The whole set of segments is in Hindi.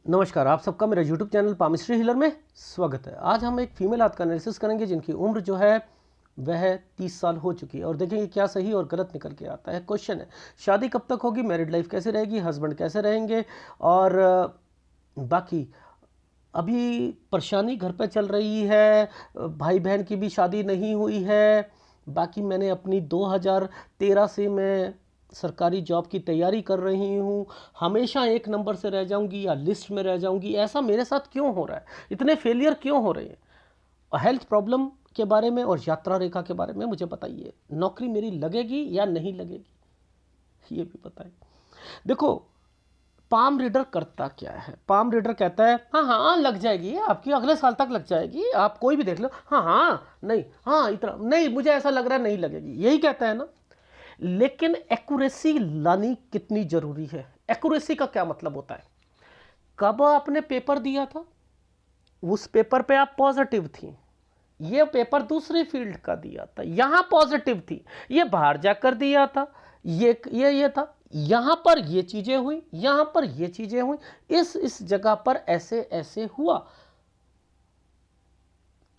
नमस्कार, आप सबका मेरा YouTube चैनल पामिस्ट्री हीलर में स्वागत है। आज हम एक फीमेल हाथ का एनालिसिस करेंगे जिनकी उम्र जो है वह 30 साल हो चुकी है और देखेंगे क्या सही और गलत निकल के आता है। क्वेश्चन है, शादी कब तक होगी, मैरिड लाइफ कैसे रहेगी, हस्बैंड कैसे रहेंगे और बाकी अभी परेशानी घर पे चल रही है, भाई बहन की भी शादी नहीं हुई है। बाकी मैंने अपनी 2013 से मैं सरकारी जॉब की तैयारी कर रही हूँ, हमेशा एक नंबर से रह जाऊँगी या लिस्ट में रह जाऊँगी। ऐसा मेरे साथ क्यों हो रहा है, इतने फेलियर क्यों हो रहे हैं। हेल्थ प्रॉब्लम के बारे में और यात्रा रेखा के बारे में मुझे बताइए। नौकरी मेरी लगेगी या नहीं लगेगी ये भी बताइए। देखो, पाम रीडर करता क्या है, पाम रीडर कहता है हाँ हाँ लग जाएगी आपकी, अगले साल तक लग जाएगी, आप कोई भी देख लो, हाँ हाँ नहीं, हाँ इतना नहीं, मुझे ऐसा लग रहा है नहीं लगेगी, यही कहता है ना। लेकिन एक्यूरेसी लानी कितनी जरूरी है। एक्यूरेसी का क्या मतलब होता है, कब आपने पेपर दिया था उस पेपर पे आप पॉजिटिव थी, ये पेपर दूसरी फील्ड का दिया था, यहां पॉजिटिव थी, ये बाहर जाकर दिया था, ये था, यहां पर ये चीजें हुई, यहां पर ये चीजें हुई, इस जगह पर ऐसे ऐसे हुआ।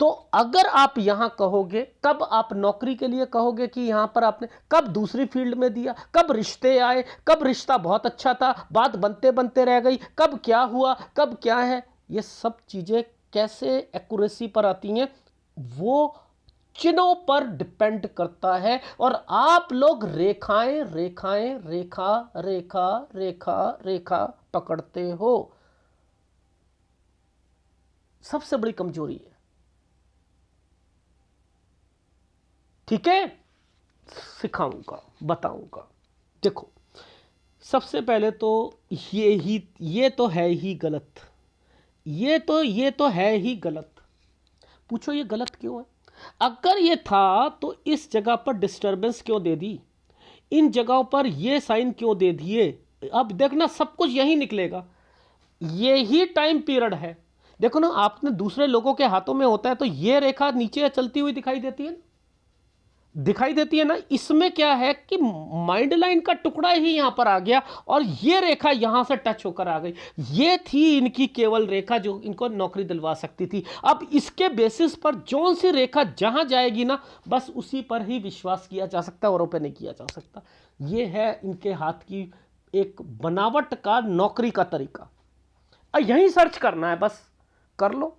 तो अगर आप यहां कहोगे, कब आप नौकरी के लिए कहोगे कि यहां पर आपने कब दूसरी फील्ड में दिया, कब रिश्ते आए, कब रिश्ता बहुत अच्छा था बात बनते बनते रह गई, कब क्या हुआ, कब क्या है, ये सब चीजें कैसे एक्यूरेसी पर आती हैं, वो चिन्हों पर डिपेंड करता है। और आप लोग रेखाएं रेखाएं रेखा रेखा रेखा रेखा पकड़ते हो, सबसे बड़ी कमजोरी है। ठीक है, सिखाऊंगा, बताऊंगा। देखो, सबसे पहले तो ये तो है ही गलत, ये तो है ही गलत। पूछो ये गलत क्यों है। अगर ये था तो इस जगह पर डिस्टरबेंस क्यों दे दी, इन जगहों पर ये साइन क्यों दे दिए। अब देखना सब कुछ यही निकलेगा, ये ही टाइम पीरियड है। देखो ना, आपने दूसरे लोगों के हाथों में होता है तो ये रेखा नीचे चलती हुई दिखाई देती है ना, दिखाई देती है ना। इसमें क्या है कि माइंड लाइन का टुकड़ा ही यहां पर आ गया और ये रेखा यहां से टच होकर आ गई। ये थी इनकी केवल रेखा जो इनको नौकरी दिलवा सकती थी। अब इसके बेसिस पर जो सी रेखा जहां जाएगी ना, बस उसी पर ही विश्वास किया जा सकता है, औरों पर नहीं किया जा सकता। ये है इनके हाथ की एक बनावट का नौकरी का तरीका। यही सर्च करना है, बस कर लो,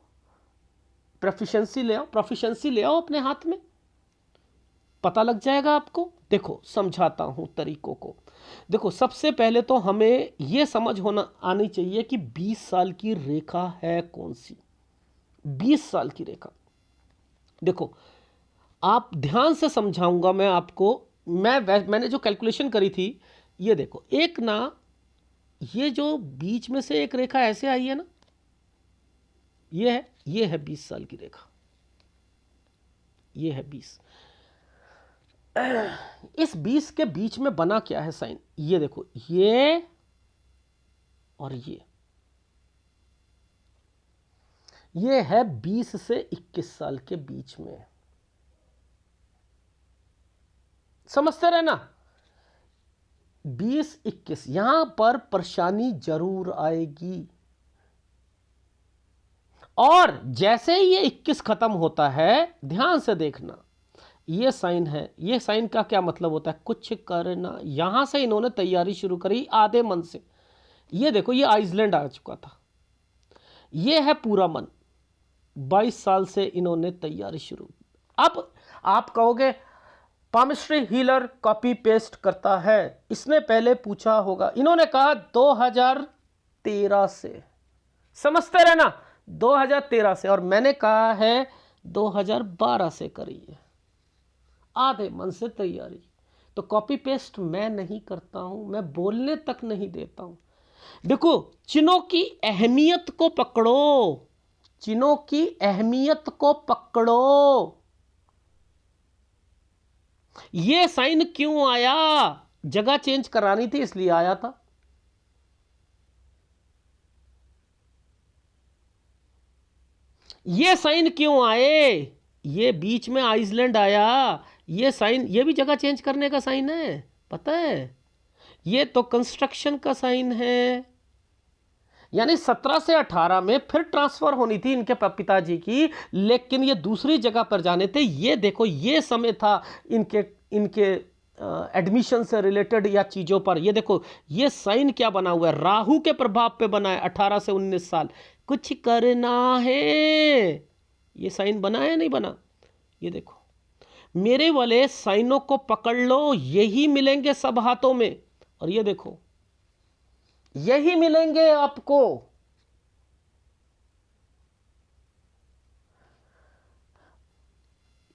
प्रोफिशिएंसी ले आओ, प्रोफिशिएंसी ले आओ अपने हाथ में, पता लग जाएगा आपको। देखो समझाता हूं तरीकों को। देखो, सबसे पहले तो हमें यह समझ होना आनी चाहिए कि 20 साल की रेखा है कौन सी। 20 साल की रेखा, देखो आप ध्यान से समझाऊंगा मैं आपको। मैंने जो कैलकुलेशन करी थी, ये देखो, एक ना, ये जो बीच में से एक रेखा ऐसे आई है ना, ये है 20 साल की रेखा, ये है 20। इस 20 के बीच में बना क्या है साइन, ये देखो, ये और ये है 20 से 21 साल के बीच में। समझते रहना, 20-21 यहां पर परेशानी जरूर आएगी। और जैसे ही ये 21 खत्म होता है, ध्यान से देखना, ये साइन है, ये साइन का क्या मतलब होता है, कुछ करना। यहां से इन्होंने तैयारी शुरू करी आधे मन से। ये देखो, ये आइसलैंड आ चुका था, ये है पूरा मन। 22 साल से इन्होंने तैयारी शुरू। अब आप कहोगे पामिस्ट्री हीलर कॉपी पेस्ट करता है, इसने पहले पूछा होगा। इन्होंने कहा 2013 से, समझते रहना, 2013 से, और मैंने कहा है 2012 से करिए, आधे मन से तैयारी। तो कॉपी पेस्ट मैं नहीं करता हूं, मैं बोलने तक नहीं देता हूं। देखो, चिन्हों की अहमियत को पकड़ो, चिन्हों की अहमियत को पकड़ो। ये साइन क्यों आया, जगह चेंज करानी थी इसलिए आया था। ये साइन क्यों आए, ये बीच में आइसलैंड आया, ये साइन, ये भी जगह चेंज करने का साइन है, पता है। ये तो कंस्ट्रक्शन का साइन है, यानी 17 से 18 में फिर ट्रांसफर होनी थी इनके पिताजी की, लेकिन ये दूसरी जगह पर जाने थे। ये देखो ये समय था इनके इनके एडमिशन से रिलेटेड या चीज़ों पर। ये देखो ये साइन क्या बना हुआ है, राहु के प्रभाव पे बना है, 18 से 19 साल। कुछ करना है, ये साइन बना है नहीं बना, ये देखो मेरे वाले साइनों को पकड़ लो, यही मिलेंगे सब हाथों में। और ये देखो यही मिलेंगे आपको।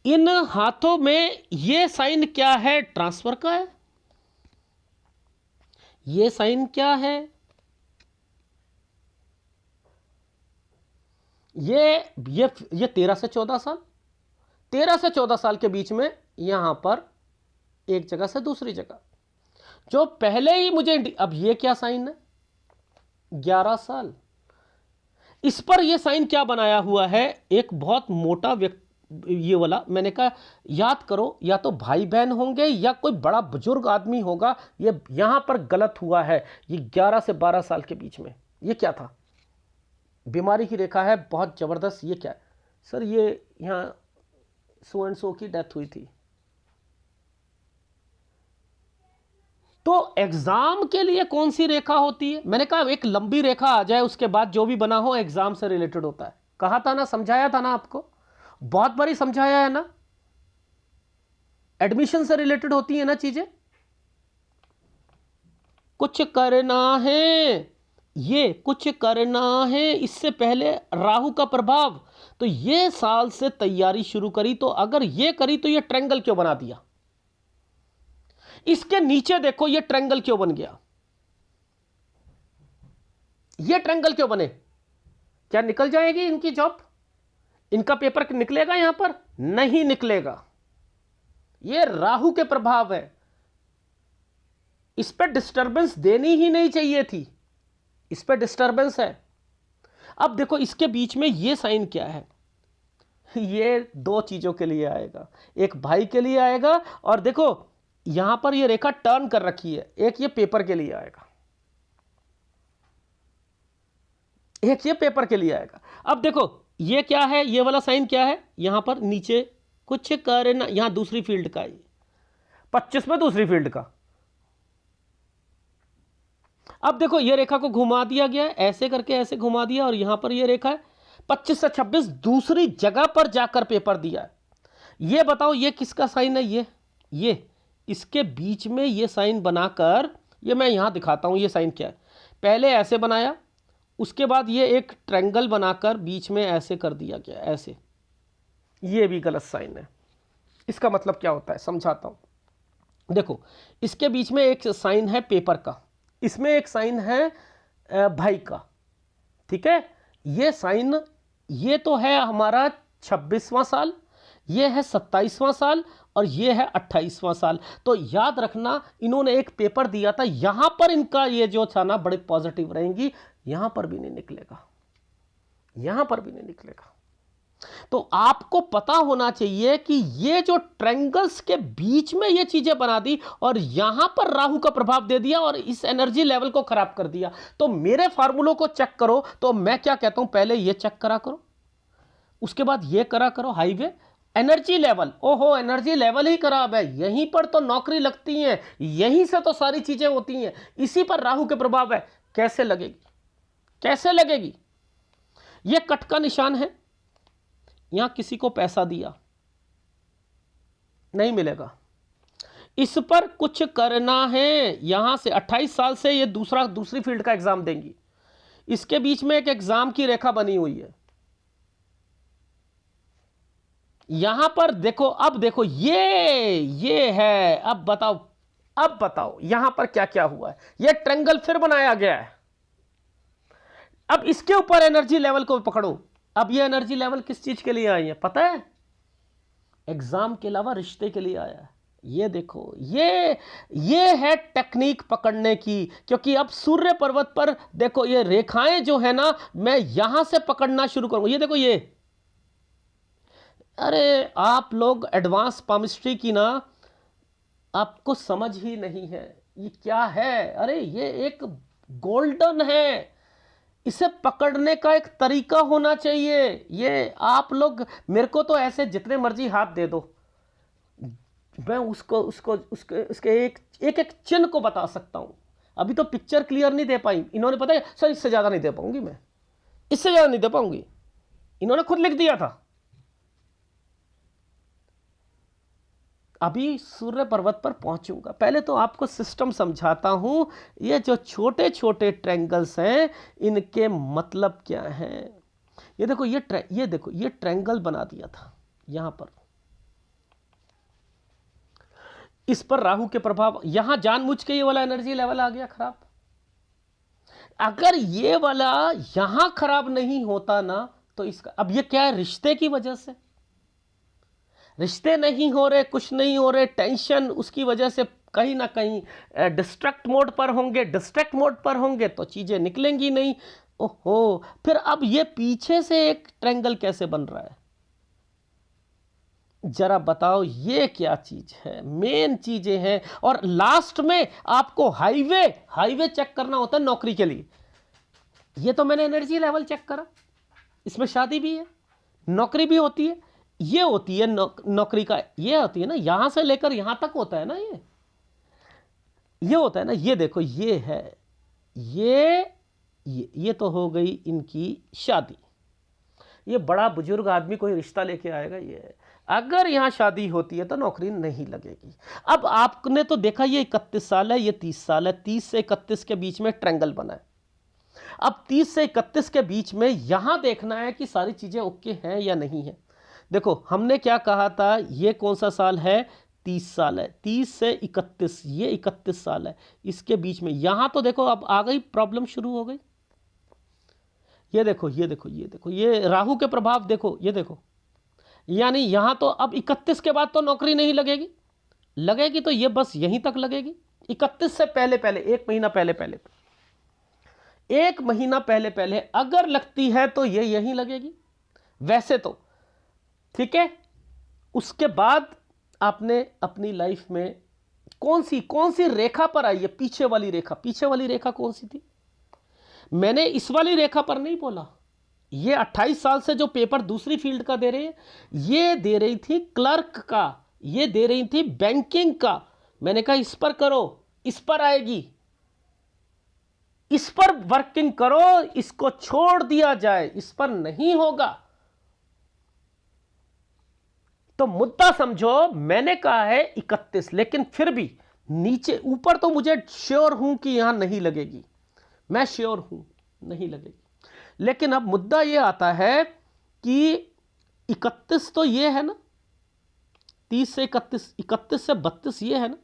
इन हाथों में ये साइन क्या है, ट्रांसफर का है। ये साइन क्या है, ये 13 से 14 साल, 13 से 14 साल के बीच में यहां पर एक जगह से दूसरी जगह, जो पहले ही मुझे। अब ये क्या साइन है, 11 साल। इस पर यह साइन क्या बनाया हुआ है, एक बहुत मोटा व्यक्ति, ये वाला मैंने कहा याद करो, या तो भाई बहन होंगे या कोई बड़ा बुजुर्ग आदमी होगा। ये यहां पर गलत हुआ है। ये 11 से 12 साल के बीच में ये क्या था, बीमारी की रेखा है बहुत जबरदस्त। ये क्या है सर, ये यहां सो एंड सो की डेथ हुई थी। तो एग्जाम के लिए कौन सी रेखा होती है, मैंने कहा एक लंबी रेखा आ जाए, उसके बाद जो भी बना हो एग्जाम से रिलेटेड होता है। कहा था ना, समझाया था ना आपको, बहुत बारी समझाया है ना। एडमिशन से रिलेटेड होती है ना चीजें। कुछ करना है, ये कुछ करना है। इससे पहले राहु का प्रभाव, तो ये साल से तैयारी शुरू करी। तो अगर ये करी तो ये ट्रायंगल क्यों बना दिया, इसके नीचे देखो ये ट्रायंगल क्यों बन गया, ये ट्रायंगल क्यों बने। क्या निकल जाएगी इनकी जॉब, इनका पेपर निकलेगा यहां पर, नहीं निकलेगा। ये राहु के प्रभाव है, इस पर डिस्टरबेंस देनी ही नहीं चाहिए थी, इस पर डिस्टरबेंस है। अब देखो इसके बीच में ये साइन क्या है, ये दो चीजों के लिए आएगा, एक भाई के लिए आएगा, और देखो यहां पर ये रेखा टर्न कर रखी है, एक ये पेपर के लिए आएगा, एक ये पेपर के लिए आएगा। अब देखो ये क्या है, ये वाला साइन क्या है, यहां पर नीचे कुछ करना, यहां दूसरी फील्ड का, ये 25 में दूसरी फील्ड का। अब देखो ये रेखा को घुमा दिया गया, ऐसे करके ऐसे घुमा दिया, और यहां पर ये रेखा है 25 से 26 दूसरी जगह पर जाकर पेपर दिया है। ये बताओ ये किसका साइन है, ये इसके बीच में ये साइन बनाकर, ये मैं यहां दिखाता हूं ये साइन क्या है। पहले ऐसे बनाया, उसके बाद ये एक ट्रायंगल बनाकर बीच में ऐसे कर दिया गया, ऐसे। ये भी गलत साइन है। इसका मतलब क्या होता है समझाता हूं। देखो इसके बीच में एक साइन है पेपर का, इसमें एक साइन है भाई का, ठीक है। ये साइन, ये तो है हमारा 26वां साल, ये है 27वां साल, और ये है 28वां साल। तो याद रखना इन्होंने एक पेपर दिया था, यहां पर इनका ये जो था ना बड़े पॉजिटिव रहेंगी, यहां पर भी नहीं निकलेगा, यहां पर भी नहीं निकलेगा। तो आपको पता होना चाहिए कि ये जो ट्रायंगल्स के बीच में ये चीजें बना दी, और यहां पर राहु का प्रभाव दे दिया, और इस एनर्जी लेवल को खराब कर दिया। तो मेरे फार्मूलों को चेक करो, तो मैं क्या कहता हूं, पहले ये चेक करा करो, उसके बाद ये करा करो हाईवे। एनर्जी लेवल, ओहो एनर्जी लेवल ही खराब है, यहीं पर तो नौकरी लगती है, यहीं से तो सारी चीजें होती हैं, इसी पर राहु के प्रभाव है। कैसे लगेगी, कैसे लगेगी। यह कट का निशान है, यहां किसी को पैसा दिया, नहीं मिलेगा। इस पर कुछ करना है, यहां से 28 साल से ये दूसरी फील्ड का एग्जाम देंगी। इसके बीच में एक एग्जाम की रेखा बनी हुई है, यहां पर देखो। अब देखो ये है, अब बताओ यहां पर क्या क्या हुआ है। यह ट्रायंगल फिर बनाया गया है। अब इसके ऊपर एनर्जी लेवल को पकड़ो। अब ये एनर्जी लेवल किस चीज के लिए आई है पता है, एग्जाम के अलावा रिश्ते के लिए आया है। ये देखो ये है टेक्निक पकड़ने की, क्योंकि अब सूर्य पर्वत पर देखो ये रेखाएं जो है ना, मैं यहां से पकड़ना शुरू करूंगा। ये देखो ये, अरे आप लोग एडवांस पामिस्ट्री की ना, आपको समझ ही नहीं है ये क्या है। अरे ये एक गोल्डन है, इसे पकड़ने का एक तरीका होना चाहिए। ये आप लोग, मेरे को तो ऐसे जितने मर्जी हाथ दे दो, मैं उसको उसको उसके उसके एक एक एक चिन्ह को बता सकता हूं। अभी तो पिक्चर क्लियर नहीं दे पाई इन्होंने, पता है सर, इससे ज्यादा नहीं दे पाऊंगी मैं, इससे ज्यादा नहीं दे पाऊंगी, इन्होंने खुद लिख दिया था। अभी सूर्य पर्वत पर पहुंचूंगा, पहले तो आपको सिस्टम समझाता हूं। ये जो छोटे छोटे ट्रायंगल्स हैं, इनके मतलब क्या हैं। ये देखो, ये देखो, ये ट्रायंगल बना दिया था यहां पर, इस पर राहु के प्रभाव, यहां जानबूझ के ये वाला एनर्जी लेवल आ गया खराब। अगर ये वाला यहां खराब नहीं होता ना, तो इसका अब ये क्या है, रिश्ते की वजह से रिश्ते नहीं हो रहे, कुछ नहीं हो रहे, टेंशन, उसकी वजह से कहीं ना कहीं डिस्ट्रैक्ट मोड पर होंगे, डिस्ट्रैक्ट मोड पर होंगे तो चीजें निकलेंगी नहीं। ओहो, फिर अब ये पीछे से एक ट्रायंगल कैसे बन रहा है, जरा बताओ, ये क्या चीज है, मेन चीजें हैं। और लास्ट में आपको हाईवे हाईवे चेक करना होता है नौकरी के लिए। ये तो मैंने एनर्जी लेवल चेक करा, इसमें शादी भी है, नौकरी भी होती है, ये होती है नौकरी का, ये होती है ना, यहां से लेकर यहां तक होता है ना, ये होता है ना। ये देखो, ये है, ये तो हो गई इनकी शादी। ये बड़ा बुजुर्ग आदमी कोई रिश्ता लेके आएगा, ये अगर यहां शादी होती है तो नौकरी नहीं लगेगी। अब आपने तो देखा, ये 31 साल है, ये 30 साल है, 30 से 31 के बीच में ट्रायंगल बना है। अब 30 से 31 के बीच में यहां देखना है कि सारी चीजें ओके हैं या नहीं है। देखो, हमने क्या कहा था, ये कौन सा साल है, 30 साल है, 30 से 31, ये 31 साल है, इसके बीच में यहां तो देखो अब आ गई प्रॉब्लम, शुरू हो गई। ये देखो, ये देखो, ये देखो, ये राहु के प्रभाव देखो, ये देखो, यानी यहां तो अब 31 के बाद तो नौकरी नहीं लगेगी, लगेगी तो ये बस यहीं तक लगेगी। 31 से पहले पहले, एक महीना पहले पहले, एक महीना पहले पहले अगर लगती है तो ये यहीं लगेगी, वैसे तो ठीक है। उसके बाद आपने अपनी लाइफ में कौन सी रेखा पर आई है, पीछे वाली रेखा, पीछे वाली रेखा कौन सी थी, मैंने इस वाली रेखा पर नहीं बोला। ये 28 साल से जो पेपर दूसरी फील्ड का दे रहे हैं, ये दे रही थी क्लर्क का, ये दे रही थी बैंकिंग का। मैंने कहा इस पर करो, इस पर आएगी, इस पर वर्किंग करो, इसको छोड़ दिया जाए, इस पर नहीं होगा। तो मुद्दा समझो, मैंने कहा है 31, लेकिन फिर भी नीचे ऊपर तो मुझे श्योर हूं कि यहां नहीं लगेगी, मैं श्योर हूं नहीं लगेगी। लेकिन अब मुद्दा यह आता है कि 31 तो ये है ना, 30 से 31, 31 से 32 ये है ना,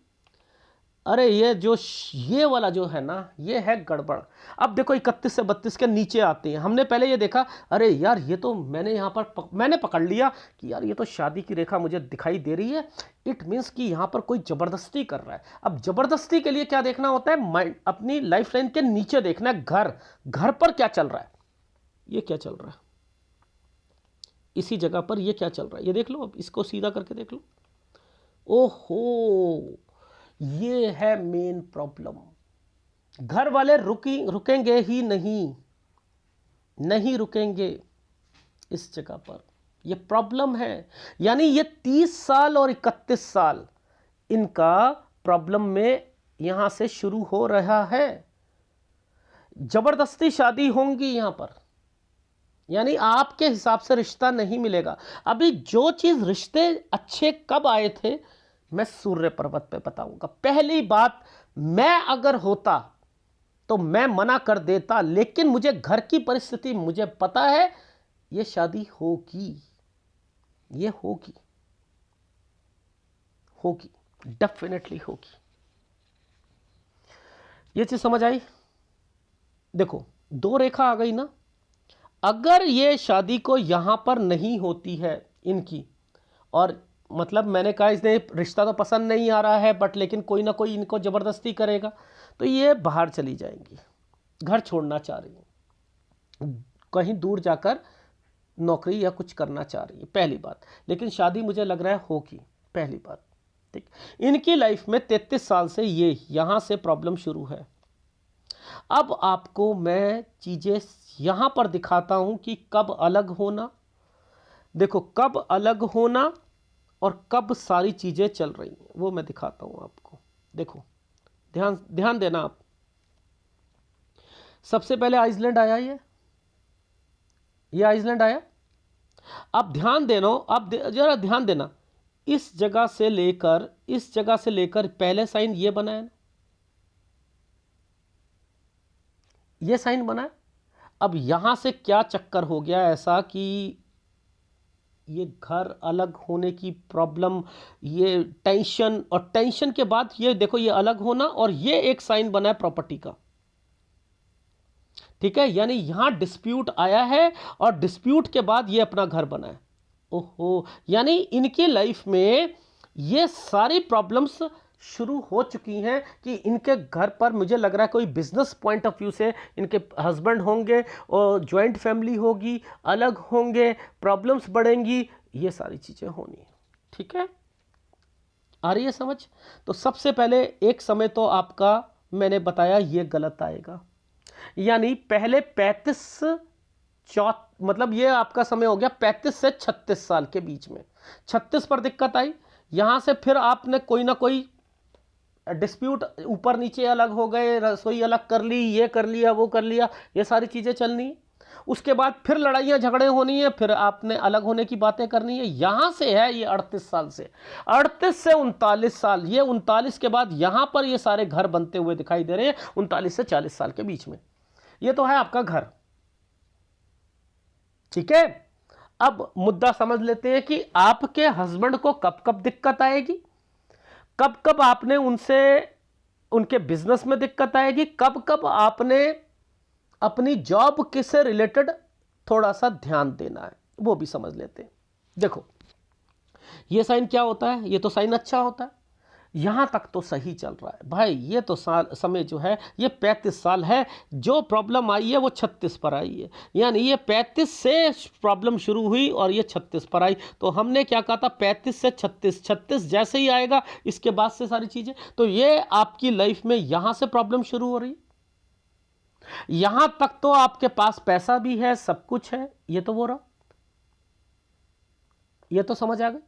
अरे ये वाला जो है ना, ये है गड़बड़। अब देखो 31 से 32 के नीचे आते हैं, हमने पहले ये देखा, अरे यार ये तो मैंने यहाँ पर मैंने पकड़ लिया कि यार ये तो शादी की रेखा मुझे दिखाई दे रही है, इट मीन्स कि यहाँ पर कोई ज़बरदस्ती कर रहा है। अब ज़बरदस्ती के लिए क्या देखना होता है, माइंड, अपनी लाइफ लाइन के नीचे देखना है, घर पर क्या चल रहा है, ये क्या चल रहा है, इसी जगह पर ये क्या चल रहा है, ये देख लो। अब इसको सीधा करके देख लो, ओहो, ये है मेन प्रॉब्लम। घर वाले रुकेंगे ही नहीं रुकेंगे इस जगह पर, ये प्रॉब्लम है। यानी ये 30 साल और 31 साल इनका प्रॉब्लम में यहां से शुरू हो रहा है। जबरदस्ती शादी होंगी यहां पर, यानी आपके हिसाब से रिश्ता नहीं मिलेगा। अभी जो चीज रिश्ते अच्छे कब आए थे, मैं सूर्य पर्वत पे बताऊंगा। पहली बात, मैं अगर होता तो मैं मना कर देता, लेकिन मुझे घर की परिस्थिति, मुझे पता है ये शादी होगी, ये होगी, डेफिनेटली होगी। ये चीज समझ आई। देखो, दो रेखा आ गई ना, अगर ये शादी को यहां पर नहीं होती है इनकी, और मतलब मैंने कहा इसने रिश्ता तो पसंद नहीं आ रहा है, बट लेकिन कोई ना कोई इनको ज़बरदस्ती करेगा, तो ये बाहर चली जाएंगी, घर छोड़ना चाह रही है, कहीं दूर जाकर नौकरी या कुछ करना चाह रही है, पहली बात। लेकिन शादी मुझे लग रहा है होगी, पहली बात। ठीक, इनकी लाइफ में 33 साल से ये यहाँ से प्रॉब्लम शुरू है। अब आपको मैं चीज़ें यहां पर दिखाता हूं कि कब अलग होना, देखो कब अलग होना और कब सारी चीज़ें चल रही हैं वो मैं दिखाता हूं आपको। देखो ध्यान ध्यान देना आप। सबसे पहले आइसलैंड आया, ये आइसलैंड आया। अब ध्यान देना, अब जरा ध्यान देना, इस जगह से लेकर इस जगह से लेकर पहले साइन ये बना है ना, ये साइन बना है। अब यहां से क्या चक्कर हो गया ऐसा कि ये घर अलग होने की प्रॉब्लम, ये टेंशन, और टेंशन के बाद ये देखो ये अलग होना, और ये एक साइन बना है प्रॉपर्टी का। ठीक है, यानी यहां डिस्प्यूट आया है और डिस्प्यूट के बाद ये अपना घर बना है। ओहो, यानी इनकी लाइफ में ये सारी प्रॉब्लम्स शुरू हो चुकी हैं कि इनके घर पर मुझे लग रहा है कोई बिजनेस पॉइंट ऑफ व्यू से इनके हस्बैंड होंगे और जॉइंट फैमिली होगी, अलग होंगे, प्रॉब्लम्स बढ़ेंगी, ये सारी चीज़ें होनी है। ठीक है, आ रही है समझ? तो सबसे पहले एक समय तो आपका मैंने बताया ये गलत आएगा, यानी पहले 35 मतलब ये आपका समय हो गया 35 से 36 साल के बीच में। 36 पर दिक्कत आई, यहां से फिर आपने कोई ना कोई डिस्प्यूट, ऊपर नीचे अलग हो गए, रसोई अलग कर ली, ये कर लिया, वो कर लिया, ये सारी चीजें चलनी है। उसके बाद फिर लड़ाइयां झगड़े होनी है, फिर आपने अलग होने की बातें करनी है। यहां से है ये 38 साल से, 38 से 39 साल, ये 39 के बाद यहां पर ये सारे घर बनते हुए दिखाई दे रहे हैं 39 से 40 साल के बीच में। ये तो है आपका घर। ठीक है, अब मुद्दा समझ लेते हैं कि आपके हस्बैंड को कब कब दिक्कत आएगी, कब कब आपने उनसे उनके बिजनेस में दिक्कत आएगी, कब कब आपने अपनी जॉब किससे रिलेटेड थोड़ा सा ध्यान देना है, वो भी समझ लेते हैं। देखो ये साइन क्या होता है, ये तो साइन अच्छा होता है, यहां तक तो सही चल रहा है भाई। ये तो समय जो है ये 35 साल है, जो प्रॉब्लम आई है वो 36 पर आई है, यानी ये 35 से प्रॉब्लम शुरू हुई और ये 36 पर आई। तो हमने क्या कहा था, 35 से 36, 36 जैसे ही आएगा इसके बाद से सारी चीजें, तो ये आपकी लाइफ में यहां से प्रॉब्लम शुरू हो रही। यहां तक तो आपके पास पैसा भी है, सब कुछ है, ये तो वो रहा, ये तो समझ आ गए।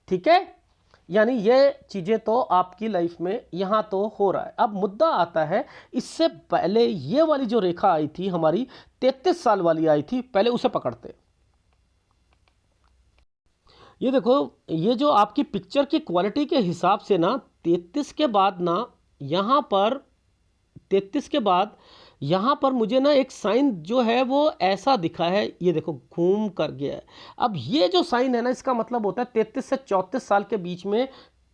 ठीक है, यानी ये चीजें तो आपकी लाइफ में यहां तो हो रहा है। अब मुद्दा आता है, इससे पहले ये वाली जो रेखा आई थी हमारी 33 साल वाली आई थी, पहले उसे पकड़ते। ये देखो, ये जो आपकी पिक्चर की क्वालिटी के हिसाब से ना 33 के बाद ना यहां पर 33 के बाद यहां पर मुझे ना एक साइन जो है वो ऐसा दिखा है, ये देखो घूम कर गया है। अब ये जो साइन है ना, इसका मतलब होता है 33 से 34 साल के बीच में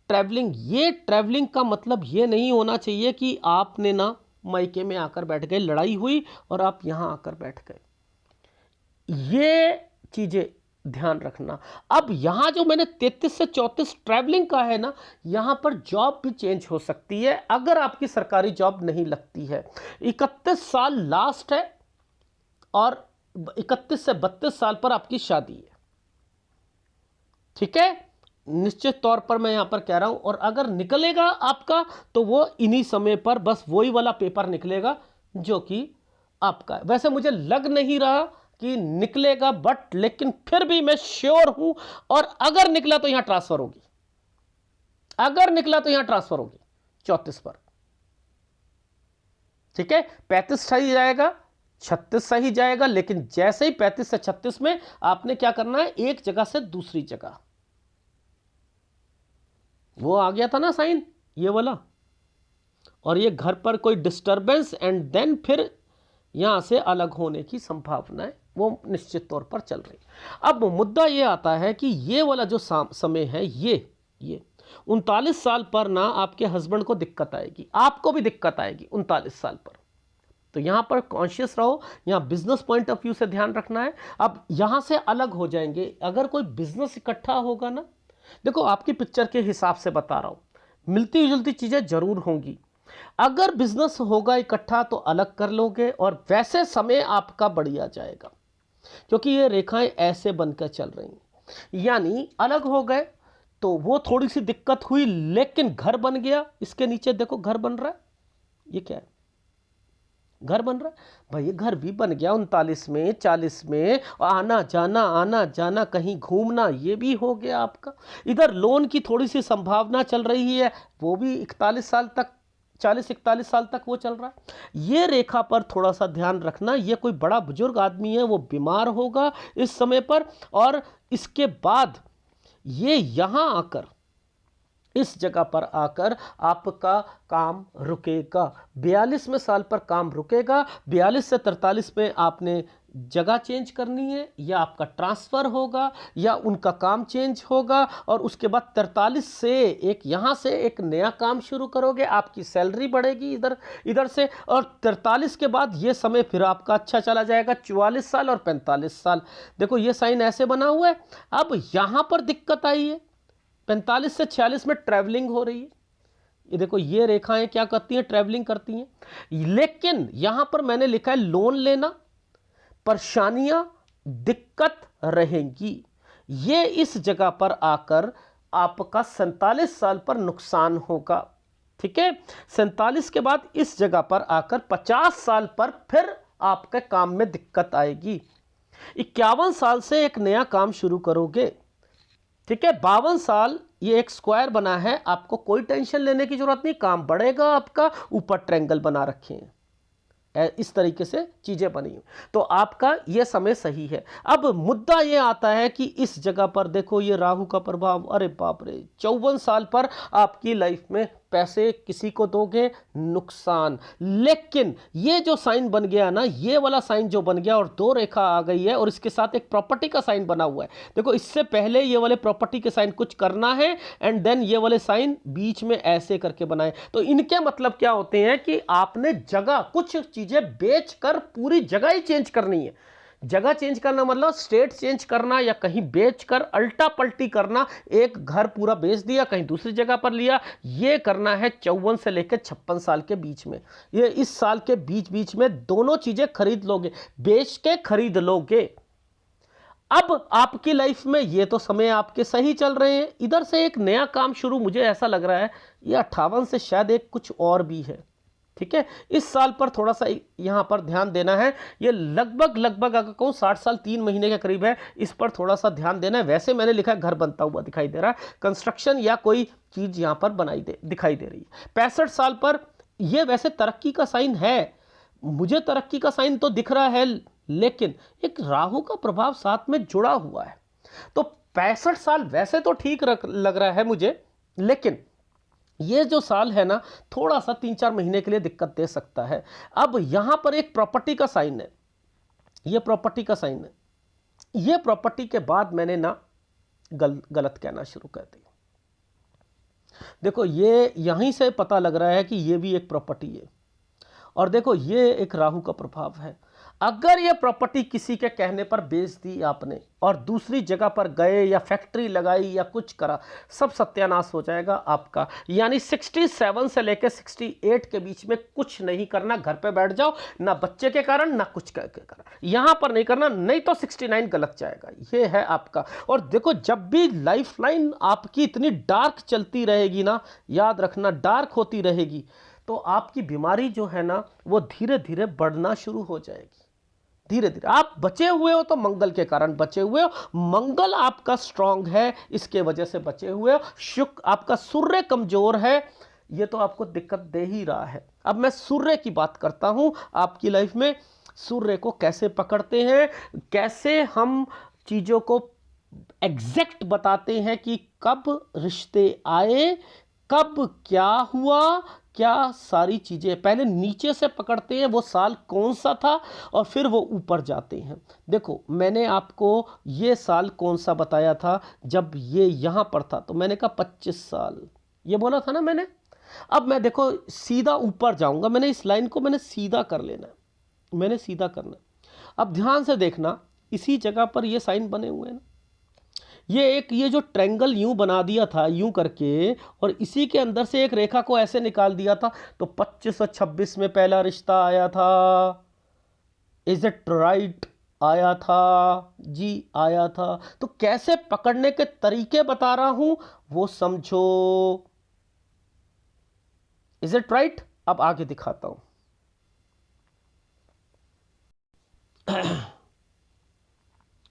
ट्रैवलिंग। ये ट्रैवलिंग का मतलब ये नहीं होना चाहिए कि आपने ना मायके में आकर बैठ गए, लड़ाई हुई और आप यहां आकर बैठ गए, ये चीजें ध्यान रखना। अब यहां जो मैंने 33 से 34 ट्रैवलिंग का है ना, यहां पर जॉब भी चेंज हो सकती है अगर आपकी सरकारी जॉब नहीं लगती है। 31 साल लास्ट है और 31 से 32 साल पर आपकी शादी है। ठीक है, निश्चित तौर पर मैं यहां पर कह रहा हूं, और अगर निकलेगा आपका तो वो इन्हीं समय पर बस वही वाला पेपर निकलेगा जो कि आपका है। वैसे मुझे लग नहीं रहा कि निकलेगा, बट लेकिन फिर भी मैं श्योर हूं, और अगर निकला तो यहां ट्रांसफर होगी, अगर निकला तो यहां ट्रांसफर होगी 34 पर। ठीक है, 35 सही जाएगा, 36 सही जाएगा, लेकिन जैसे ही 35 से 36 में आपने क्या करना है, एक जगह से दूसरी जगह, वो आ गया था ना साइन ये वाला, और ये घर पर कोई डिस्टरबेंस एंड देन फिर यहां से अलग होने की संभावना है, वो निश्चित तौर पर चल रही। अब मुद्दा ये आता है कि ये वाला जो समय है, ये 39 साल पर ना आपके हस्बैंड को दिक्कत आएगी, आपको भी दिक्कत आएगी 39 साल पर। तो यहां पर कॉन्शियस रहो, यहां बिजनेस पॉइंट ऑफ व्यू से ध्यान रखना है। अब यहां से अलग हो जाएंगे, अगर कोई बिजनेस इकट्ठा होगा ना, देखो आपकी पिक्चर के हिसाब से बता रहा हूं, मिलती जुलती चीजें जरूर होंगी। अगर बिजनेस होगा इकट्ठा तो अलग कर लोगे, और वैसे समय आपका बढ़िया जाएगा, क्योंकि ये रेखाएं ऐसे बनकर चल रही हैं। यानी अलग हो गए तो वो थोड़ी सी दिक्कत हुई, लेकिन घर बन गया, इसके नीचे देखो घर बन रहा है, ये क्या है? घर बन रहा है भाई, ये घर भी बन गया 39 में, 40 में, आना जाना कहीं घूमना ये भी हो गया आपका। इधर लोन की थोड़ी सी संभावना चल रही है, वो भी 41 साल तक, 40-41 साल तक वो चल रहा है। ये रेखा पर थोड़ा सा ध्यान रखना, ये कोई बड़ा बुजुर्ग आदमी है, वो बीमार होगा इस समय पर, और इसके बाद ये यहां आकर, इस जगह पर आकर आपका काम रुकेगा। 42वें साल पर काम रुकेगा। 42 से 43 में आपने जगह चेंज करनी है, या आपका ट्रांसफ़र होगा, या उनका काम चेंज होगा, और उसके बाद 43 से यहाँ से एक नया काम शुरू करोगे, आपकी सैलरी बढ़ेगी इधर इधर से, और 43 के बाद ये समय फिर आपका अच्छा चला जाएगा, 44 साल और 45 साल। देखो ये साइन ऐसे बना हुआ है। अब यहाँ पर दिक्कत आई है, 45 से 46 में ट्रैवलिंग हो रही है। ये देखो ये रेखाएं क्या करती हैं, ट्रैवलिंग करती हैं। लेकिन यहां पर मैंने लिखा है लोन लेना, परेशानियां, दिक्कत रहेंगी। ये इस जगह पर आकर आपका 47 साल पर नुकसान होगा। ठीक है, 47 के बाद इस जगह पर आकर 50 साल पर फिर आपके काम में दिक्कत आएगी। 51 साल से एक नया काम शुरू करोगे। ठीक है, 52 साल ये एक स्क्वायर बना है, आपको कोई टेंशन लेने की जरूरत नहीं, काम बढ़ेगा आपका। ऊपर ट्रायंगल बना रखे हैं, इस तरीके से चीजें बनी, तो आपका ये समय सही है। अब मुद्दा ये आता है कि इस जगह पर देखो ये राहु का प्रभाव, अरे बाप रे, 54 साल पर आपकी लाइफ में पैसे किसी को दोगे, नुकसान। लेकिन ये जो साइन बन गया ना, ये वाला साइन जो बन गया और दो रेखा आ गई है, और इसके साथ एक प्रॉपर्टी का साइन बना हुआ है। देखो इससे पहले ये वाले प्रॉपर्टी के साइन कुछ करना है, एंड देन ये वाले साइन बीच में ऐसे करके बनाए। तो इनके मतलब क्या होते हैं कि आपने जगह, कुछ चीजें बेचकर पूरी जगह ही चेंज करनी है। जगह चेंज करना मतलब स्टेट चेंज करना, या कहीं बेचकर अल्टा पल्टी करना, एक घर पूरा बेच दिया कहीं दूसरी जगह पर लिया, ये करना है 54 से लेकर 56 साल के बीच में। ये इस साल के बीच बीच में दोनों चीजें खरीद लोगे, बेच के खरीद लोगे। अब आपकी लाइफ में ये तो समय आपके सही चल रहे हैं, इधर से एक नया काम शुरू, मुझे ऐसा लग रहा है ये 58 से शायद एक कुछ और भी है। ठीक है, इस साल पर थोड़ा सा यहां पर ध्यान देना है। ये लगभग अगर कहूं 60 साल 3 महीने के करीब है, इस पर थोड़ा सा ध्यान देना है। वैसे मैंने लिखा है घर बनता हुआ दिखाई दे रहा है, कंस्ट्रक्शन या कोई चीज यहां पर दिखाई दे रही है। 65 साल पर यह वैसे तरक्की का साइन है, मुझे तरक्की का साइन तो दिख रहा है, लेकिन एक राहु का प्रभाव साथ में जुड़ा हुआ है। तो 65 साल वैसे तो ठीक लग रहा है मुझे, लेकिन ये जो साल है ना, थोड़ा सा 3-4 महीने के लिए दिक्कत दे सकता है। अब यहां पर एक प्रॉपर्टी का साइन है, ये प्रॉपर्टी का साइन है। ये प्रॉपर्टी के बाद मैंने ना गलत कहना शुरू कर दिया। देखो ये यहीं से पता लग रहा है कि ये भी एक प्रॉपर्टी है, और देखो ये एक राहु का प्रभाव है। अगर ये प्रॉपर्टी किसी के कहने पर बेच दी आपने और दूसरी जगह पर गए या फैक्ट्री लगाई या कुछ करा, सब सत्यानाश हो जाएगा आपका। यानी 67 से लेकर 68 के बीच में कुछ नहीं करना, घर पे बैठ जाओ, ना बच्चे के कारण ना कुछ के कारण, यहां पर नहीं करना, नहीं तो 69 गलत जाएगा। ये है आपका। और देखो जब भी लाइफ लाइन आपकी इतनी डार्क चलती रहेगी ना, याद रखना डार्क होती रहेगी, तो आपकी बीमारी जो है ना वो धीरे धीरे बढ़ना शुरू हो जाएगी। धीरे धीरे आप बचे हुए हो तो मंगल के कारण बचे हुए हो, मंगल आपका स्ट्रांग है इसके वजह से बचे हुए हो। शुक्र आपका, सूर्य कमजोर है, ये तो आपको दिक्कत दे ही रहा है। अब मैं सूर्य की बात करता हूं आपकी लाइफ में, सूर्य को कैसे पकड़ते हैं, कैसे हम चीजों को एग्जैक्ट बताते हैं कि कब रिश्ते आए, कब क्या हुआ, क्या सारी चीजें पहले नीचे से पकड़ते हैं, वो साल कौन सा था, और फिर वो ऊपर जाते हैं। देखो मैंने आपको ये साल कौन सा बताया था, जब ये यहां पर था तो मैंने कहा 25 साल ये बोला था ना मैंने। अब मैं देखो सीधा ऊपर जाऊंगा, मैंने इस लाइन को मैंने सीधा कर लेना है, मैंने सीधा करना। अब ध्यान से देखना, इसी जगह पर ये साइन बने हुए हैं ना, ये जो ट्रायंगल यूं बना दिया था यूं करके, और इसी के अंदर से एक रेखा को ऐसे निकाल दिया था, तो 2526 में पहला रिश्ता आया था। Is it right? आया था जी, आया था। तो कैसे पकड़ने के तरीके बता रहा हूं वो समझो। Is it right? अब आगे दिखाता हूं।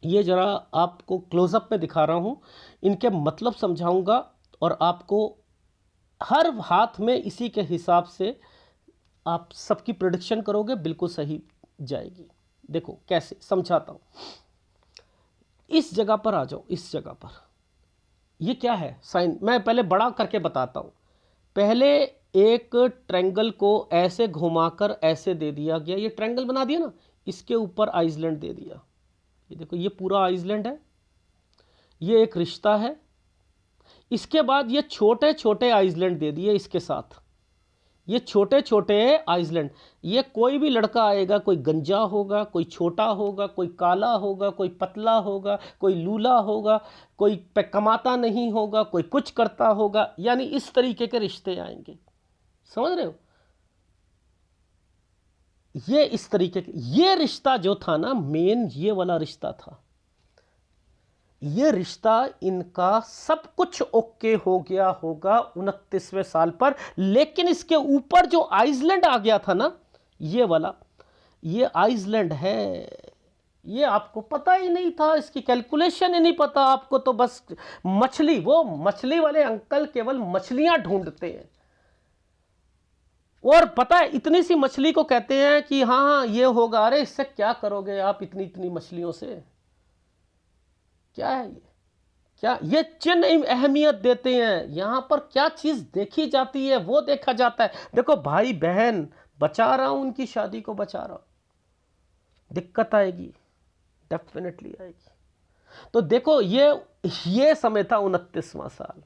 ये जरा आपको क्लोजअप में दिखा रहा हूं, इनके मतलब समझाऊंगा और आपको हर हाथ में इसी के हिसाब से आप सबकी प्रिडिक्शन करोगे, बिल्कुल सही जाएगी। देखो कैसे समझाता हूं। इस जगह पर आ जाओ, इस जगह पर ये क्या है साइन, मैं पहले बड़ा करके बताता हूं। पहले एक ट्रायंगल को ऐसे घुमाकर ऐसे दे दिया गया, ये ट्रायंगल बना दिया ना, इसके ऊपर आइसलैंड दे दिया। ये देखो ये पूरा आइसलैंड है, ये एक रिश्ता है। इसके बाद ये छोटे छोटे आइसलैंड दे दिए इसके साथ, ये छोटे छोटे आइसलैंड। ये कोई भी लड़का आएगा, कोई गंजा होगा, कोई छोटा होगा, कोई काला होगा, कोई पतला होगा, कोई लूला होगा, कोई पे कमाता नहीं होगा, कोई कुछ करता होगा, यानी इस तरीके के रिश्ते आएंगे। समझ रहे हो? ये इस तरीके के, ये रिश्ता जो था ना मेन, ये वाला रिश्ता था। ये रिश्ता इनका सब कुछ ओके हो गया होगा 29वें साल पर, लेकिन इसके ऊपर जो आइसलैंड आ गया था ना, ये वाला, ये आइसलैंड है, ये आपको पता ही नहीं था, इसकी कैलकुलेशन ही नहीं पता आपको। तो बस मछली, वो मछली वाले अंकल केवल मछलियां ढूंढते हैं, और पता है इतनी सी मछली को कहते हैं कि हाँ हाँ ये होगा। अरे इससे क्या करोगे आप इतनी इतनी मछलियों से? क्या है ये? क्या ये चिन्ह अहमियत देते हैं? यहां पर क्या चीज देखी जाती है वो देखा जाता है। देखो भाई बहन, बचा रहा हूं उनकी शादी को, बचा रहा हूं। दिक्कत आएगी, डेफिनेटली आएगी। तो देखो ये समय था 29वां साल।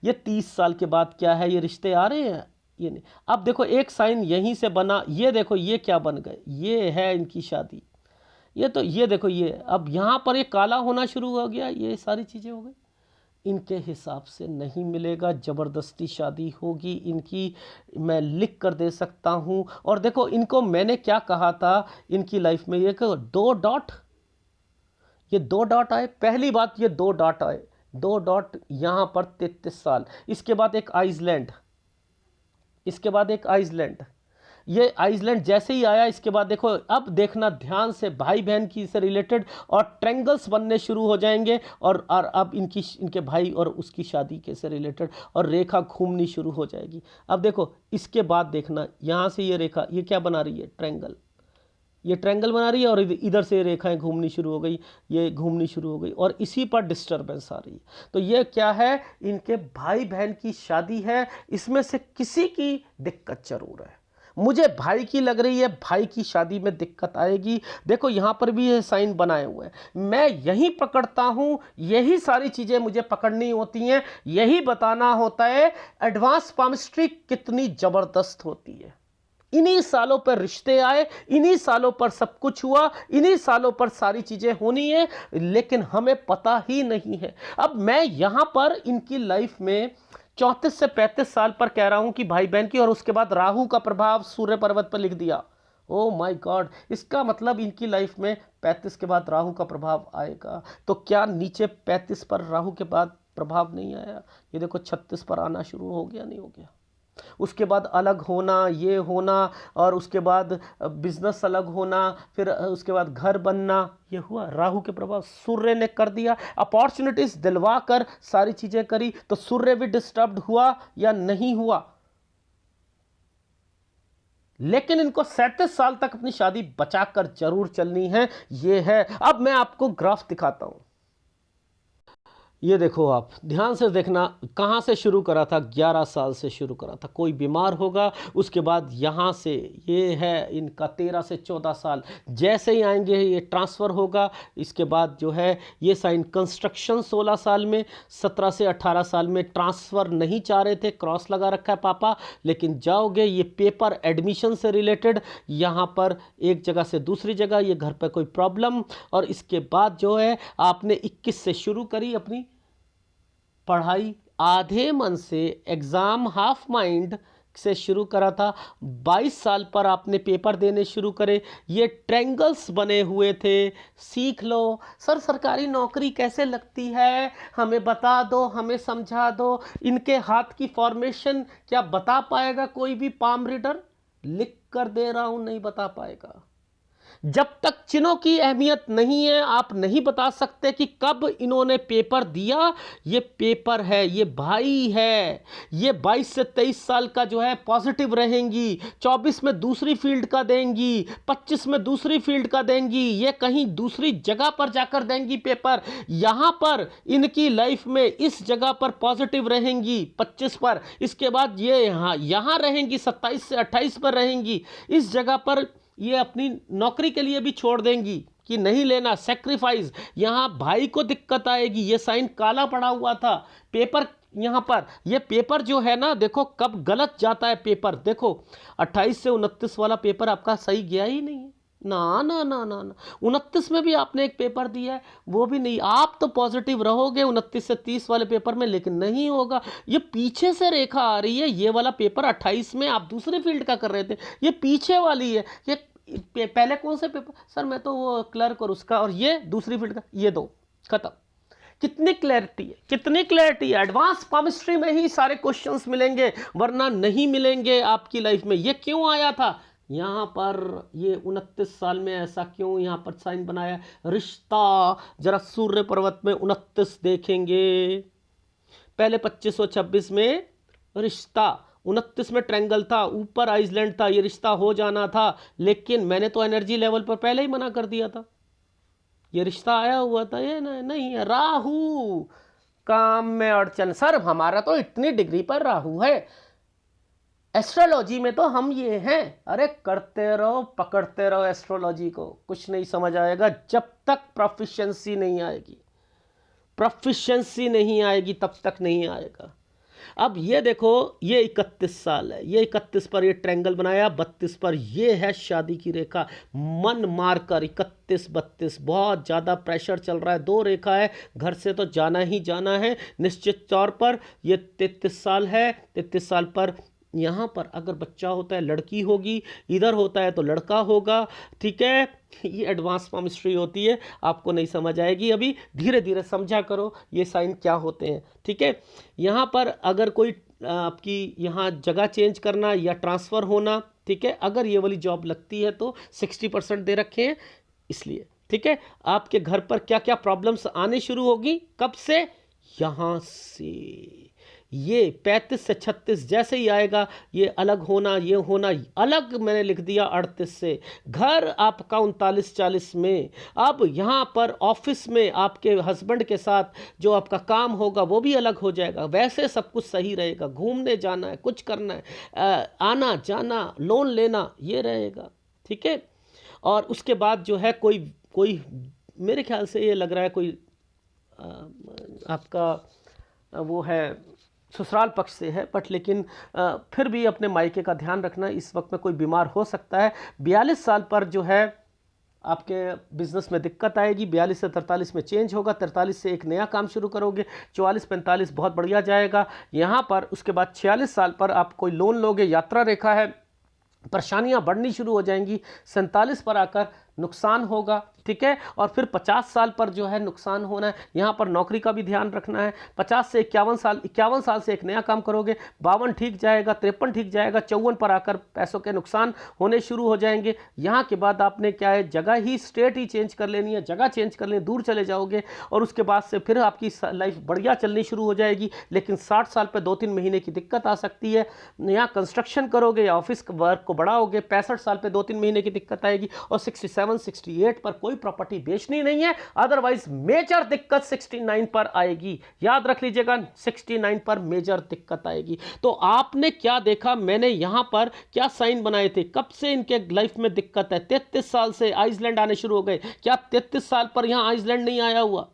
ये 30 साल के बाद क्या है, ये रिश्ते आ रहे हैं, ये नहीं। अब देखो एक साइन यहीं से बना, ये देखो ये क्या बन गए, ये है इनकी शादी। ये तो ये देखो, ये अब यहाँ पर ये काला होना शुरू हो गया, ये सारी चीज़ें हो गई। इनके हिसाब से नहीं मिलेगा, ज़बरदस्ती शादी होगी इनकी, मैं लिख कर दे सकता हूँ। और देखो इनको मैंने क्या कहा था इनकी लाइफ में, ये दो डॉट, ये दो डॉट आए। पहली बात, ये दो डॉट आए, दो डॉट यहाँ पर 33 साल, इसके बाद एक आइसलैंड, इसके बाद एक आइसलैंड। ये आइसलैंड जैसे ही आया, इसके बाद देखो, अब देखना ध्यान से, भाई बहन की से रिलेटेड और ट्रायंगल्स बनने शुरू हो जाएंगे, और अब इनके भाई और उसकी शादी के से रिलेटेड, और रेखा घूमनी शुरू हो जाएगी। अब देखो इसके बाद देखना, यहाँ से ये रेखा, ये क्या बना रही है, ट्रायंगल, ये ट्रायंगल बना रही है, और इधर से रेखाएं घूमनी शुरू हो गई, ये घूमनी शुरू हो गई, और इसी पर डिस्टर्बेंस आ रही है। तो ये क्या है, इनके भाई बहन की शादी है, इसमें से किसी की दिक्कत जरूर है। मुझे भाई की लग रही है, भाई की शादी में दिक्कत आएगी। देखो यहां पर भी ये साइन बनाए हुए हैं, मैं यही पकड़ता हूं, यही सारी चीजें मुझे पकड़नी होती हैं, यही बताना होता है एडवांस पामिस्ट्री कितनी जबरदस्त होती है। इन्हीं सालों पर रिश्ते आए, इन्हीं सालों पर सब कुछ हुआ, इन्हीं सालों पर सारी चीजें होनी है, लेकिन हमें पता ही नहीं है। अब मैं यहां पर इनकी लाइफ में 34 से 35 साल पर कह रहा हूं कि भाई बहन की, और उसके बाद राहु का प्रभाव सूर्य पर्वत पर लिख दिया। ओ माय गॉड, इसका मतलब इनकी लाइफ में 35 के बाद राहु का प्रभाव आएगा। तो क्या नीचे 35 पर राहु के बाद प्रभाव नहीं आया? ये देखो 36 पर आना शुरू हो गया, नहीं हो गया? उसके बाद अलग होना, ये होना, और उसके बाद बिजनेस अलग होना, फिर उसके बाद घर बनना, ये हुआ राहु के प्रभाव। सूर्य ने कर दिया, अपॉर्चुनिटीज दिलवा कर सारी चीजें करी, तो सूर्य भी डिस्टर्ब हुआ या नहीं हुआ? लेकिन इनको 37 साल तक अपनी शादी बचाकर जरूर चलनी है, ये है। अब मैं आपको ग्राफ दिखाता हूं, ये देखो आप ध्यान से देखना, कहाँ से शुरू करा था, 11 साल से शुरू करा था। कोई बीमार होगा, उसके बाद यहाँ से ये है इनका 13 से 14 साल, जैसे ही आएंगे ये ट्रांसफ़र होगा। इसके बाद जो है ये साइन कंस्ट्रक्शन 16 साल में, 17 से 18 साल में ट्रांसफ़र नहीं चाह रहे थे, क्रॉस लगा रखा है पापा, लेकिन जाओगे, ये पेपर एडमिशन से रिलेटेड, यहाँ पर एक जगह से दूसरी जगह, ये घर पर कोई प्रॉब्लम। और इसके बाद जो है आपने 21 से शुरू करी अपनी पढ़ाई, आधे मन से एग्ज़ाम हाफ माइंड से शुरू करा था, 22 साल पर आपने पेपर देने शुरू करे, ये ट्रायंगल्स बने हुए थे। सीख लो। सर सरकारी नौकरी कैसे लगती है, हमें बता दो, हमें समझा दो। इनके हाथ की फॉर्मेशन क्या बता पाएगा कोई भी पाम रीडर? लिख कर दे रहा हूं, नहीं बता पाएगा। जब तक चिन्हों की अहमियत नहीं है, आप नहीं बता सकते कि कब इन्होंने पेपर दिया। ये पेपर है, ये भाई है। ये 22 से 23 साल का जो है पॉजिटिव रहेंगी, 24 में दूसरी फील्ड का देंगी, 25 में दूसरी फील्ड का देंगी, ये कहीं दूसरी जगह पर जाकर देंगी पेपर। यहां पर इनकी लाइफ में इस जगह पर पॉजिटिव रहेंगी 25 पर, इसके बाद ये यहां रहेंगी 27 से 28 पर रहेंगी। इस जगह पर ये अपनी नौकरी के लिए भी छोड़ देंगी कि नहीं लेना, सेक्रीफाइस। यहां भाई को दिक्कत आएगी, ये साइन काला पड़ा हुआ था पेपर। यहां पर ये पेपर जो है ना, देखो कब गलत जाता है पेपर। देखो 28 से 29 वाला पेपर आपका सही गया ही नहीं है। ना ना ना ना ना 29 में भी आपने एक पेपर दिया है, वो भी नहीं। आप तो पॉजिटिव रहोगे 29 से 30 वाले पेपर में, लेकिन नहीं होगा। ये पीछे से रेखा आ रही है, ये वाला पेपर 28 में आप दूसरी फील्ड का कर रहे थे, ये पीछे वाली है। ये पहले कौन से पेपर? सर मैं तो वो क्लर्क और उसका, और ये दूसरी फील्ड का, ये दो खत्म। कितनी क्लैरिटी है, कितनी क्लैरिटी है। एडवांस केमिस्ट्री में ही सारे क्वेश्चंस मिलेंगे, वरना नहीं मिलेंगे आपकी लाइफ में। ये क्यों आया था यहाँ पर? ये 29 साल में ऐसा क्यों यहाँ पर साइन बनाया? रिश्ता। जरा सूर्य पर्वत में 29 देखेंगे, पहले 25 और 26 में रिश्ता, 29 में ट्रायंगल था, ऊपर आइसलैंड था, ये रिश्ता हो जाना था। लेकिन मैंने तो एनर्जी लेवल पर पहले ही मना कर दिया था, ये रिश्ता आया हुआ था। ये नहीं है। राहु काम में अड़चन। सर हमारा तो इतनी डिग्री पर राहु है, एस्ट्रोलॉजी में तो हम ये हैं। अरे करते रहो, पकड़ते रहो एस्ट्रोलॉजी को, कुछ नहीं समझ आएगा जब तक प्रोफिशिएंसी नहीं आएगी। प्रोफिशिएंसी नहीं आएगी तब तक नहीं आएगा। अब ये देखो, ये 31 साल है, ये 31 पर ये ट्रायंगल बनाया, 32 पर ये है शादी की रेखा। मन मारकर 31 32 बहुत ज़्यादा प्रेशर चल रहा है, 2 रेखा है, घर से तो जाना ही जाना है निश्चित तौर पर। ये 33 साल है, 33 साल पर यहाँ पर अगर बच्चा होता है लड़की होगी, इधर होता है तो लड़का होगा। ठीक है, ये एडवांस केमिस्ट्री होती है, आपको नहीं समझ आएगी अभी, धीरे धीरे समझा करो ये साइन क्या होते हैं। ठीक है, यहाँ पर अगर कोई आपकी यहाँ जगह चेंज करना या ट्रांसफ़र होना, ठीक है, अगर ये वाली जॉब लगती है तो 60% दे रखे हैं इसलिए। ठीक है, आपके घर पर क्या क्या प्रॉब्लम्स आने शुरू होगी, कब से? यहाँ से। ये 35 से 36 जैसे ही आएगा, ये अलग होना, ये होना अलग, मैंने लिख दिया 38 से। घर आपका 39-40 में। अब यहाँ पर ऑफिस में आपके हस्बैंड के साथ जो आपका काम होगा वो भी अलग हो जाएगा। वैसे सब कुछ सही रहेगा, घूमने जाना है, कुछ करना है, आना जाना, लोन लेना, ये रहेगा। ठीक है, और उसके बाद जो है कोई मेरे ख्याल से ये लग रहा है कोई आपका वो है ससुराल पक्ष से है, बट लेकिन फिर भी अपने मायके का ध्यान रखना। इस वक्त में कोई बीमार हो सकता है। 42 साल पर जो है आपके बिजनेस में दिक्कत आएगी, 42 से 43 में चेंज होगा, 43 से एक नया काम शुरू करोगे, 44-45 बहुत बढ़िया जाएगा यहाँ पर। उसके बाद 46 साल पर आप कोई लोन लोगे, यात्रा रेखा है, परेशानियां बढ़नी शुरू हो जाएंगी। 47 पर आकर नुकसान होगा। ठीक है, और फिर 50 साल पर जो है नुकसान होना है। यहाँ पर नौकरी का भी ध्यान रखना है। 50 से 51 साल से एक नया काम करोगे, 52 ठीक जाएगा, 53 ठीक जाएगा, 54 पर आकर पैसों के नुकसान होने शुरू हो जाएंगे। यहाँ के बाद आपने क्या है, जगह ही स्टेट ही चेंज कर लेनी है, जगह चेंज कर लेनी, दूर चले जाओगे, और उसके बाद से फिर आपकी लाइफ बढ़िया चलनी शुरू हो जाएगी। लेकिन 60 साल पर 2-3 महीने की दिक्कत आ सकती है। यहाँ कंस्ट्रक्शन करोगे या ऑफिस वर्क को बढ़ाओगे, 65 साल पर 2-3 महीने की दिक्कत आएगी, और 67-68 पर कोई प्रॉपर्टी बेचनी नहीं है। अदरवाइज मेजर दिक्कत 69 पर आएगी, याद रख लीजिएगा, 69 पर मेजर दिक्कत आएगी। तो आपने क्या देखा, मैंने यहां पर क्या साइन बनाए थे, कब से इनके लाइफ में दिक्कत है? 33 साल से आइसलैंड आने शुरू हो गए। क्या 33 साल पर यहां आइसलैंड नहीं आया हुआ?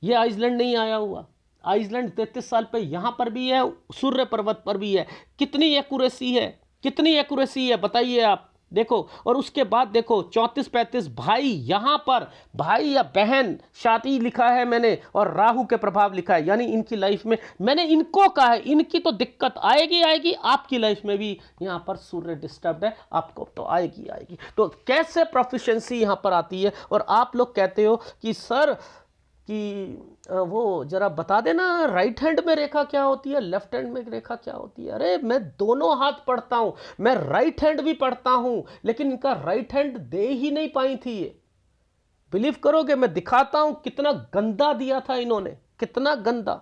यह आइसलैंड नहीं आया हुआ। आइसलैंड 33 साल पे यहां पर भी है, सूर्य पर्वत पर भी है। कितनी एक्यूरेसी है, कितनी एक्यूरेसी है बताइए आप? देखो, और उसके बाद देखो 34-35 भाई, यहां पर भाई या बहन शादी लिखा है मैंने और राहु के प्रभाव लिखा है, यानी इनकी लाइफ में मैंने इनको कहा है इनकी तो दिक्कत आएगी आएगी, आपकी लाइफ में भी यहां पर सूर्य डिस्टर्ब है, आपको तो आएगी आएगी। तो कैसे प्रोफिशिएंसी यहां पर आती है, और आप लोग कहते हो कि सर कि वो जरा बता देना राइट हैंड में रेखा क्या होती है, लेफ्ट हैंड में रेखा क्या होती है। अरे मैं दोनों हाथ पढ़ता हूं, मैं राइट हैंड भी पढ़ता हूं, लेकिन इनका राइट हैंड दे ही नहीं पाई थी ये। बिलीव करोगे, मैं दिखाता हूं कितना गंदा दिया था इन्होंने, कितना गंदा।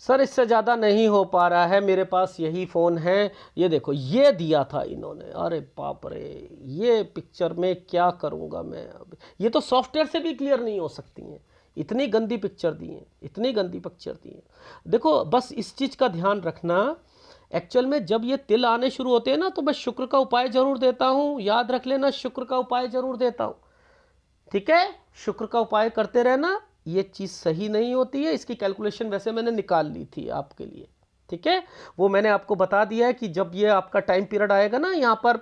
सर इससे ज़्यादा नहीं हो पा रहा है, मेरे पास यही फ़ोन है, ये देखो ये दिया था इन्होंने। अरे बाप रे, ये पिक्चर में क्या करूँगा मैं अब, ये तो सॉफ्टवेयर से भी क्लियर नहीं हो सकती हैं, इतनी गंदी पिक्चर दी है, इतनी गंदी पिक्चर दी है। देखो बस इस चीज़ का ध्यान रखना, एक्चुअल में जब ये तिल आने शुरू होते हैं ना, तो मैं शुक्र का उपाय ज़रूर देता हूँ, याद रख लेना, शुक्र का उपाय ज़रूर देता हूँ, ठीक है। शुक्र का उपाय करते रहना, ये चीज़ सही नहीं होती है। इसकी कैलकुलेशन वैसे मैंने निकाल ली थी आपके लिए, ठीक है, वो मैंने आपको बता दिया है कि जब ये आपका टाइम पीरियड आएगा ना यहाँ पर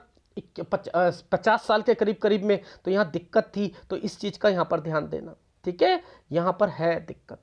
50 साल के करीब करीब में, तो यहाँ दिक्कत थी, तो इस चीज़ का यहाँ पर ध्यान देना, ठीक है, यहाँ पर है दिक्कत,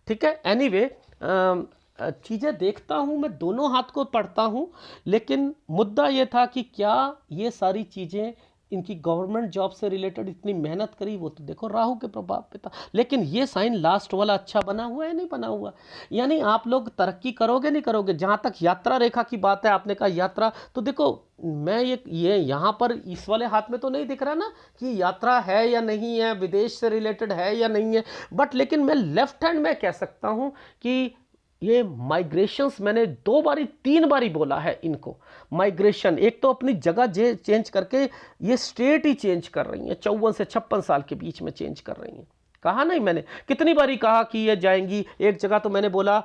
ठीक है। एनीवे चीज़ें देखता हूँ मैं, दोनों हाथ को पढ़ता हूँ, लेकिन मुद्दा ये था कि क्या ये सारी चीज़ें इनकी गवर्नमेंट जॉब से रिलेटेड इतनी मेहनत करी, वो तो देखो राहु के प्रभाव पे था, लेकिन ये साइन लास्ट वाला अच्छा बना हुआ है नहीं बना हुआ, यानी आप लोग तरक्की करोगे नहीं करोगे। जहाँ तक यात्रा रेखा की बात है, आपने कहा यात्रा, तो देखो मैं ये यहाँ पर इस वाले हाथ में तो नहीं दिख रहा ना कि यात्रा है या नहीं है, विदेश से रिलेटेड है या नहीं है, बट लेकिन मैं लेफ्ट हैंड में कह सकता हूँ कि ये माइग्रेशंस मैंने 2 बारी 3 बारी बोला है इनको। माइग्रेशन एक तो अपनी जगह चेंज करके ये स्टेट ही चेंज कर रही हैं, 54 से 56 साल के बीच में चेंज कर रही हैं। कहा नहीं मैंने, कितनी बारी कहा कि ये जाएंगी। एक जगह तो मैंने बोला,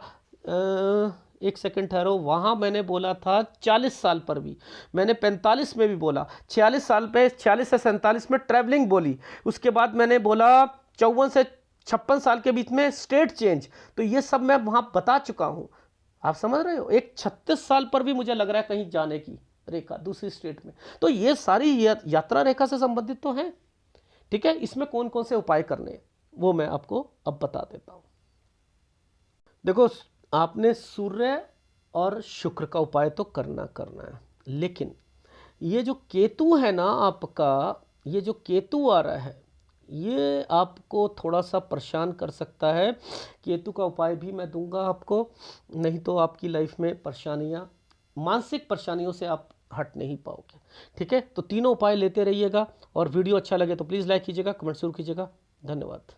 एक सेकंड ठहरो, वहाँ मैंने बोला था 40 साल पर भी, मैंने 45 में भी बोला, 46 साल पे 46 से 47 में ट्रैवलिंग बोली, उसके बाद मैंने बोला 54 से 56 साल के बीच में स्टेट चेंज, तो ये सब मैं वहां बता चुका हूं, आप समझ रहे हो। एक 36 साल पर भी मुझे लग रहा है कहीं जाने की रेखा दूसरी स्टेट में, तो ये सारी यात्रा रेखा से संबंधित तो है, ठीक है। इसमें कौन कौन से उपाय करने हैं वो मैं आपको अब बता देता हूं। देखो आपने सूर्य और शुक्र का उपाय तो करना है, लेकिन ये जो केतु है ना आपका, ये जो केतु आ रहा है, ये आपको थोड़ा सा परेशान कर सकता है। केतु का उपाय भी मैं दूंगा आपको, नहीं तो आपकी लाइफ में परेशानियाँ, मानसिक परेशानियों से आप हट नहीं पाओगे, ठीक है। तो तीनों उपाय लेते रहिएगा, और वीडियो अच्छा लगे तो प्लीज़ लाइक कीजिएगा, कमेंट जरूर कीजिएगा। धन्यवाद।